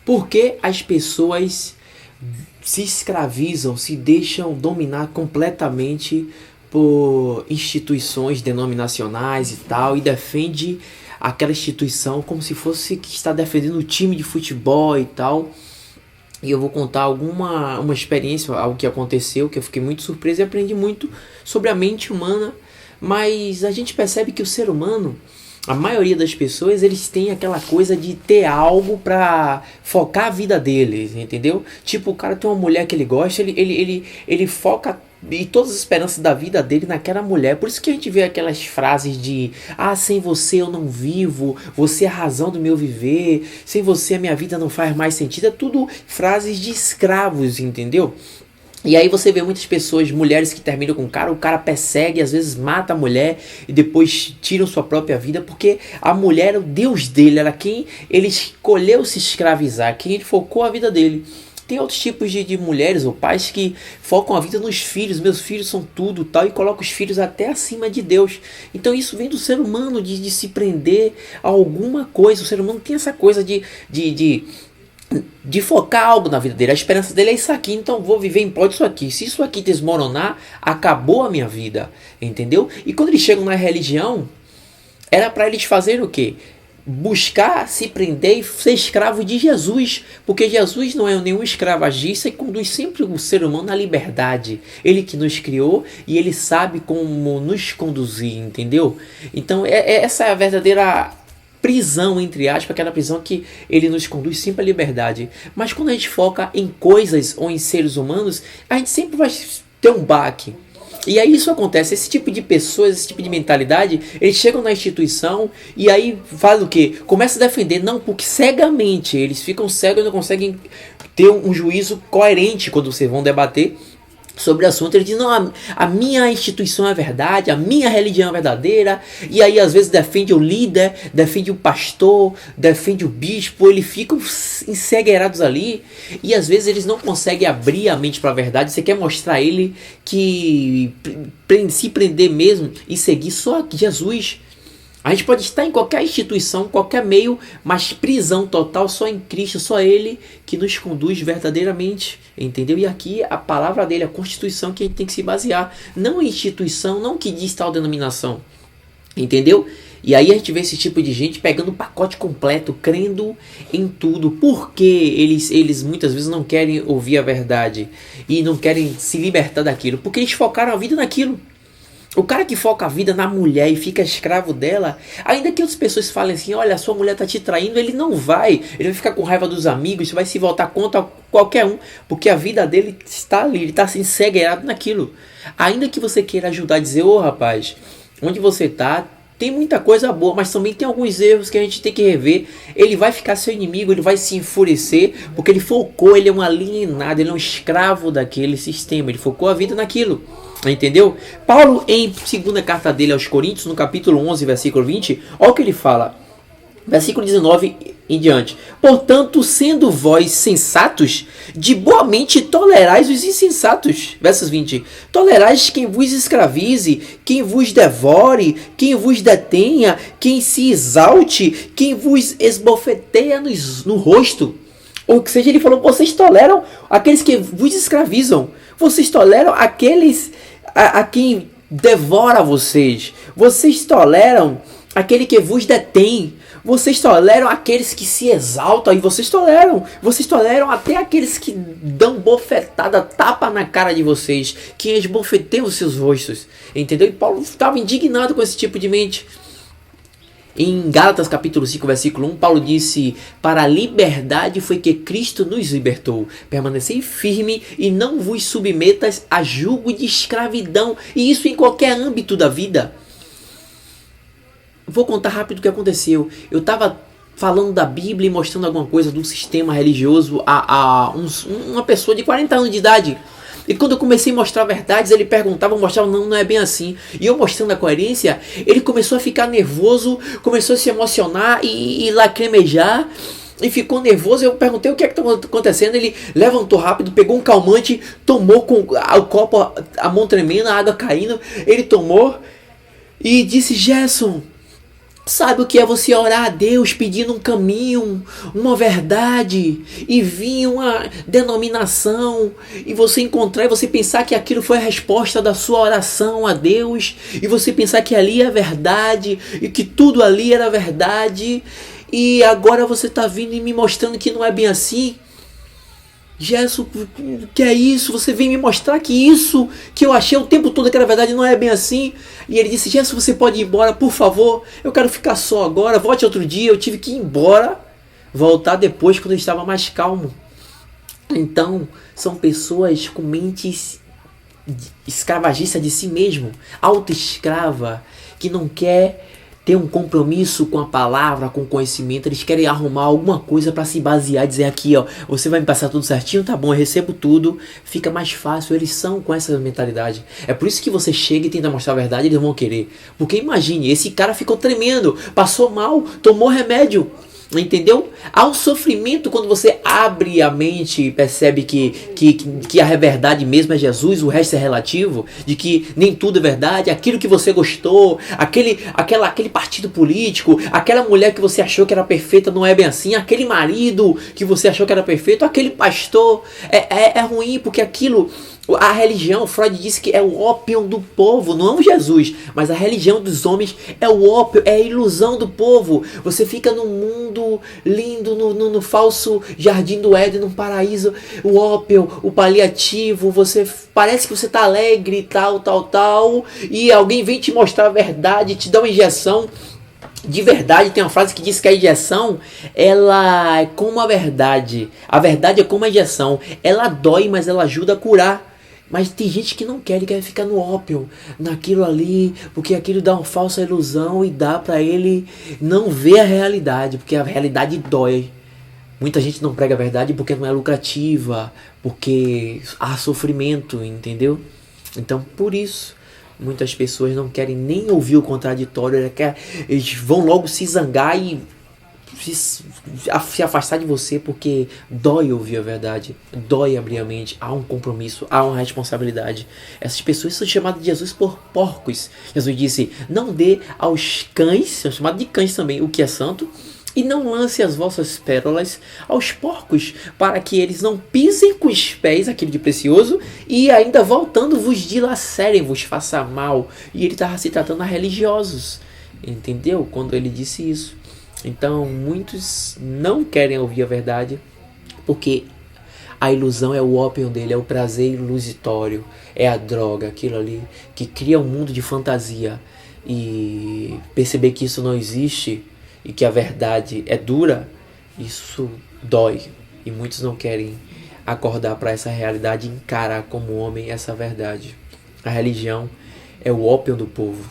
Por que as pessoas se escravizam, se deixam dominar completamente por instituições denominacionais e tal, e defende aquela instituição como se fosse que está defendendo o time de futebol e tal. E eu vou contar uma experiência, algo que aconteceu, que eu fiquei muito surpreso e aprendi muito sobre a mente humana. Mas a gente percebe que o ser humano, a maioria das pessoas, eles têm aquela coisa de ter algo pra focar a vida deles, entendeu? Tipo, o cara tem uma mulher que ele gosta, ele foca e todas as esperanças da vida dele naquela mulher. Por isso que a gente vê aquelas frases de: ah, sem você eu não vivo, você é a razão do meu viver, sem você a minha vida não faz mais sentido. É tudo frases de escravos, entendeu? E aí você vê muitas pessoas, mulheres que terminam com o cara persegue, às vezes mata a mulher e depois tiram sua própria vida, porque a mulher era o Deus dele, era quem ele escolheu se escravizar, quem ele focou a vida dele. Tem outros tipos de mulheres ou pais que focam a vida nos filhos. Meus filhos são tudo tal, e colocam os filhos até acima de Deus. Então isso vem do ser humano, de se prender a alguma coisa. O ser humano tem essa coisa de focar algo na vida dele. A esperança dele é isso aqui, então vou viver em prol disso aqui. Se isso aqui desmoronar, acabou a minha vida, entendeu? E quando eles chegam na religião, era para eles fazerem o quê? Buscar se prender e ser escravo de Jesus, porque Jesus não é nenhum escravagista e conduz sempre o ser humano à liberdade. Ele que nos criou e ele sabe como nos conduzir, entendeu? Então essa é a verdadeira prisão, entre aspas, aquela prisão que ele nos conduz sempre à liberdade. Mas quando a gente foca em coisas ou em seres humanos, a gente sempre vai ter um baque. E aí isso acontece, esse tipo de pessoas, esse tipo de mentalidade, eles chegam na instituição e aí fazem o quê? Começam a defender, não, porque cegamente, eles ficam cegos e não conseguem ter um juízo coerente quando vocês vão debater sobre o assunto. Ele diz: não, a minha instituição é verdade, a minha religião é verdadeira. E aí às vezes defende o líder, defende o pastor, defende o bispo. Eles ficam encegueirados ali e às vezes eles não conseguem abrir a mente para a verdade. Você quer mostrar a ele que se prender mesmo e seguir só Jesus. A gente pode estar em qualquer instituição, qualquer meio, mas prisão total só em Cristo, só Ele que nos conduz verdadeiramente, entendeu? E aqui a palavra dele, a Constituição que a gente tem que se basear, não a instituição, não que diz tal denominação, entendeu? E aí a gente vê esse tipo de gente pegando o pacote completo, crendo em tudo. Por que eles muitas vezes não querem ouvir a verdade e não querem se libertar daquilo? Porque eles focaram a vida naquilo. O cara que foca a vida na mulher e fica escravo dela, ainda que outras pessoas falem assim: olha, sua mulher tá te traindo, ele vai ficar com raiva dos amigos, vai se voltar contra qualquer um, porque a vida dele está ali, ele está assim, encegueirado naquilo. Ainda que você queira ajudar a dizer: ô rapaz, onde você tá, tem muita coisa boa, mas também tem alguns erros que a gente tem que rever. Ele vai ficar seu inimigo, ele vai se enfurecer, porque ele focou, ele é um alienado, ele é um escravo daquele sistema, ele focou a vida naquilo. Entendeu? Paulo, em segunda carta dele aos Coríntios, no capítulo 11, versículo 20, olha o que ele fala. Versículo 19 em diante: portanto, sendo vós sensatos, de boa mente tolerais os insensatos. Versos 20: tolerais quem vos escravize, quem vos devore, quem vos detenha, quem se exalte, quem vos esbofeteia no rosto. Ou seja, ele falou: vocês toleram aqueles que vos escravizam, vocês toleram aqueles a quem devora vocês, vocês toleram aquele que vos detém, vocês toleram aqueles que se exaltam, e vocês toleram até aqueles que dão bofetada, tapa na cara de vocês, que esbofeteiam os seus rostos, entendeu? E Paulo estava indignado com esse tipo de mente. Em Gálatas capítulo 5, versículo 1, Paulo disse: para a liberdade foi que Cristo nos libertou. Permanecei firme e não vos submetas a jugo de escravidão. E isso em qualquer âmbito da vida. Vou contar rápido o que aconteceu. Eu estava falando da Bíblia e mostrando alguma coisa do sistema religioso a uma pessoa de 40 anos de idade. E quando eu comecei a mostrar verdades, ele perguntava, eu mostrava: não é bem assim. E eu mostrando a coerência, ele começou a ficar nervoso, começou a se emocionar e lacrimejar. E ficou nervoso. Eu perguntei: o que é que está acontecendo? Ele levantou rápido, pegou um calmante, tomou com o copo, a mão tremendo, a água caindo. Ele tomou e disse: Gerson, Sabe o que é você orar a Deus pedindo um caminho, uma verdade, e vir uma denominação, e você encontrar e você pensar que aquilo foi a resposta da sua oração a Deus, e você pensar que ali é verdade, e que tudo ali era verdade, e agora você está vindo e me mostrando que não é bem assim? Jesus, que é isso? Você vem me mostrar que isso que eu achei o tempo todo que era verdade não é bem assim. E ele disse, Jesus, você pode ir embora, por favor. Eu quero ficar só agora. Volte outro dia. Eu tive que ir embora. Voltar depois quando eu estava mais calmo. Então, são pessoas com mentes escravagistas de si mesmo. Autoescrava. Que não quer ter um compromisso com a palavra, com o conhecimento. Eles querem arrumar alguma coisa para se basear, dizer aqui, ó, você vai me passar tudo certinho, tá bom, eu recebo tudo, fica mais fácil. Eles são com essa mentalidade. É por isso que você chega e tenta mostrar a verdade, eles vão querer. Porque imagine, esse cara ficou tremendo, passou mal, tomou remédio. Entendeu? Há um sofrimento quando você abre a mente e percebe que a verdade mesmo é Jesus, o resto é relativo, de que nem tudo é verdade, aquilo que você gostou, aquele partido político, aquela mulher que você achou que era perfeita não é bem assim, aquele marido que você achou que era perfeito, aquele pastor, é ruim porque aquilo... A religião, Freud disse que é o ópio do povo, não Jesus, mas a religião dos homens é o ópio, é a ilusão do povo. Você fica num mundo lindo, no falso jardim do Éden, num paraíso, o ópio, o paliativo, você parece que você está alegre, tal, e alguém vem te mostrar a verdade, te dá uma injeção. De verdade, tem uma frase que diz que a injeção, ela é como a verdade é como a injeção, ela dói, mas ela ajuda a curar. Mas tem gente que não quer, ele quer ficar no ópio, naquilo ali, porque aquilo dá uma falsa ilusão e dá pra ele não ver a realidade, porque a realidade dói. Muita gente não prega a verdade porque não é lucrativa, porque há sofrimento, entendeu? Então, por isso, muitas pessoas não querem nem ouvir o contraditório, eles vão logo se zangar e se afastar de você porque dói ouvir a verdade, dói abrir a mente, há um compromisso, há uma responsabilidade. Essas pessoas são chamadas de Jesus por porcos. Jesus disse, não dê aos cães, são chamados de cães também, o que é santo, e não lance as vossas pérolas aos porcos, para que eles não pisem com os pés aquilo de precioso, e ainda voltando vos dilacerem, vos faça mal. E ele estava se tratando a religiosos, entendeu? Quando ele disse isso. Então, muitos não querem ouvir a verdade, porque a ilusão é o ópio dele, é o prazer ilusório, é a droga, aquilo ali, que cria um mundo de fantasia. E perceber que isso não existe, e que a verdade é dura, isso dói. E muitos não querem acordar para essa realidade e encarar como homem essa verdade. A religião é o ópio do povo.